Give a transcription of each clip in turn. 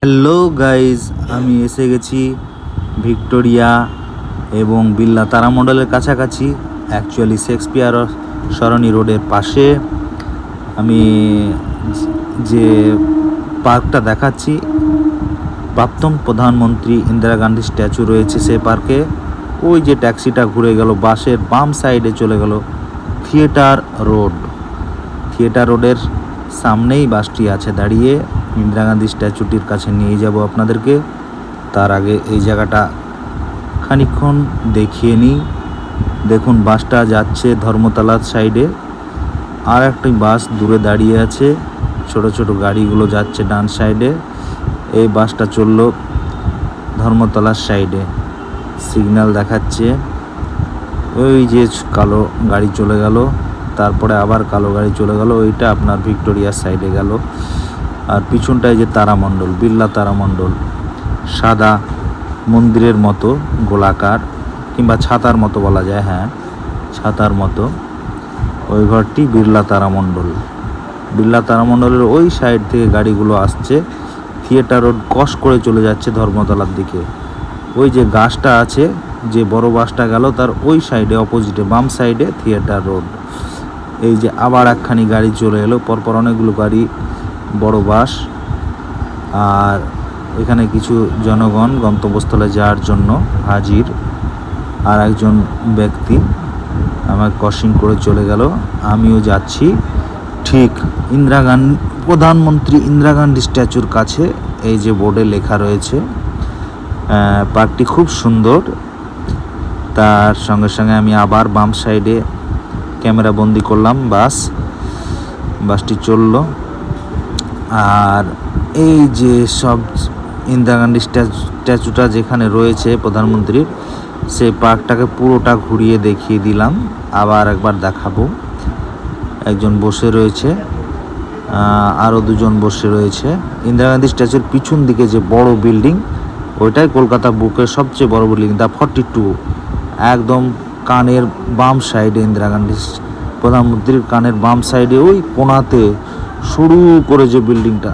Hello guys, আমি এসে গেছি ভিক্টোরিয়া এবং বিড়লা তারামণ্ডলের কাছাকাছি, অ্যাকচুয়ালি শেক্সপিয়ার সরণি রোডের পাশে। আমি যে পার্কটা দেখাচ্ছি, প্রাক্তন প্রধানমন্ত্রী ইন্দিরা গান্ধী স্ট্যাচু রয়েছে সেই পার্কে। ওই যে ট্যাক্সিটা ঘুরে গেল, বাসের বাম সাইডে চলে গেল থিয়েটার রোডের সামনেই বাসটি আছে দাঁড়িয়ে। ইন্দিরা গান্ধী স্ট্যাচুটির কাছে নিয়ে যাব আপনাদেরকে। তার আগে এই জায়গাটা খানিকক্ষণ দেখিয়ে নিই। দেখুন, বাসটা যাচ্ছে ধর্মতলার সাইডে, আর একটি বাস দূরে দাঁড়িয়ে আছে। ছোট ছোট গাড়িগুলো যাচ্ছে ডান সাইডে। এই বাসটা চললো ধর্মতলার সাইডে, সিগন্যাল দেখাচ্ছে। ওই যে কালো গাড়ি চলে গেল, তারপরে আবার কালো গাড়ি চলে গেল, ওইটা আপনার ভিক্টোরিয়ার সাইডে গেল। আর পিছনটায় যে তারামণ্ডল, বিড়লা তারামণ্ডল, সাদা মন্দিরের মতো গোলাকার, কিংবা ছাতার মতো বলা যায়, হ্যাঁ ছাতার মতো, ওই ঘরটি বিড়লা তারামণ্ডলের ওই সাইড থেকে গাড়িগুলো আসছে। থিয়েটার রোড ক্রস করে চলে যাচ্ছে ধর্মতলার দিকে। ওই যে গাছটা আছে, যে বড় বাসটা গেল, তার ওই সাইডে অপোজিটে বাম সাইডে থিয়েটার রোড। এই যে আবার একখানি গাড়ি চলে এলো, পরপর অনেকগুলো গাড়ি, বড় বাস। আর এখানে কিছু জনগণ গন্তব্যস্থলে যাওয়ার জন্য হাজির। আর একজন ব্যক্তি আমার ক্রসিং করে চলে গেল, আমিও যাচ্ছি ঠিক প্রধানমন্ত্রী ইন্দিরা গান্ধী স্ট্যাচুর কাছে। এই যে বোর্ডে লেখা রয়েছে। পার্কটি খুব সুন্দর। তার সঙ্গে সঙ্গে আমি আবার বাম সাইডে ক্যামেরা বন্দি করলাম, বাসটি চলল। আর এই যে সব ইন্দিরা গান্ধী স্ট্যাচুটা যেখানে রয়েছে প্রধানমন্ত্রীর, সেই পার্কটাকে পুরোটা ঘুরিয়ে দেখিয়ে দিলাম। আবার একবার দেখাবো। একজন বসে রয়েছে, আরও দুজন বসে রয়েছে। ইন্দিরা গান্ধী স্ট্যাচুর পিছন দিকে যে বড় বিল্ডিং, ওইটাই কলকাতা বুকের সবচেয়ে বড় বিল্ডিং, দ্য 42। একদম কানের বাম সাইডে, ইন্দিরা গান্ধী প্রধানমন্ত্রীর কানের বাম সাইডে ওই কোণাতে শুরু করে যে বিল্ডিংটা।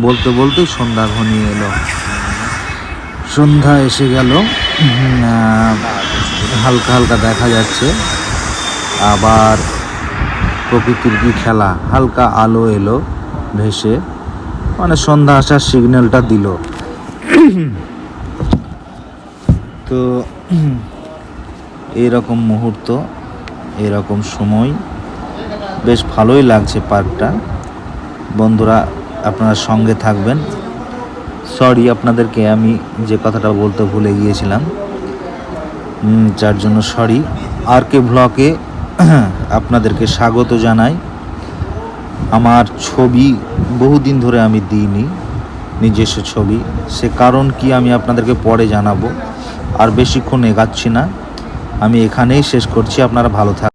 বলতে বলতে সন্ধ্যা ঘনিয়ে এলো, সন্ধ্যা এসে গেল। হালকা হালকা দেখা যাচ্ছে, আবার প্রকৃতির কি খেলা, হালকা আলো এলো ভেসে, মানে সন্ধ্যা আসার সিগন্যালটা দিল। তো এইরকম মুহূর্ত, এরকম সময় বেশ ভালোই লাগছে পার্কটা। বন্ধুরা, আপনারা সঙ্গে থাকবেন। সরি আপনাদেরকে, আমি যে কথাটা বলতে ভুলে গিয়েছিলাম, যার জন্য সরি। আর কে ব্লগে আপনাদেরকে স্বাগত জানাই। আমার ছবি বহুদিন ধরে আমি দিইনি, নিজস্ব ছবি। সে কারণ কি আমি আপনাদেরকে পরে জানাবো। আর বেশিক্ষণ এগাচ্ছি না, আমি এখানেই শেষ করছি। আপনারা ভালো থাকবেন।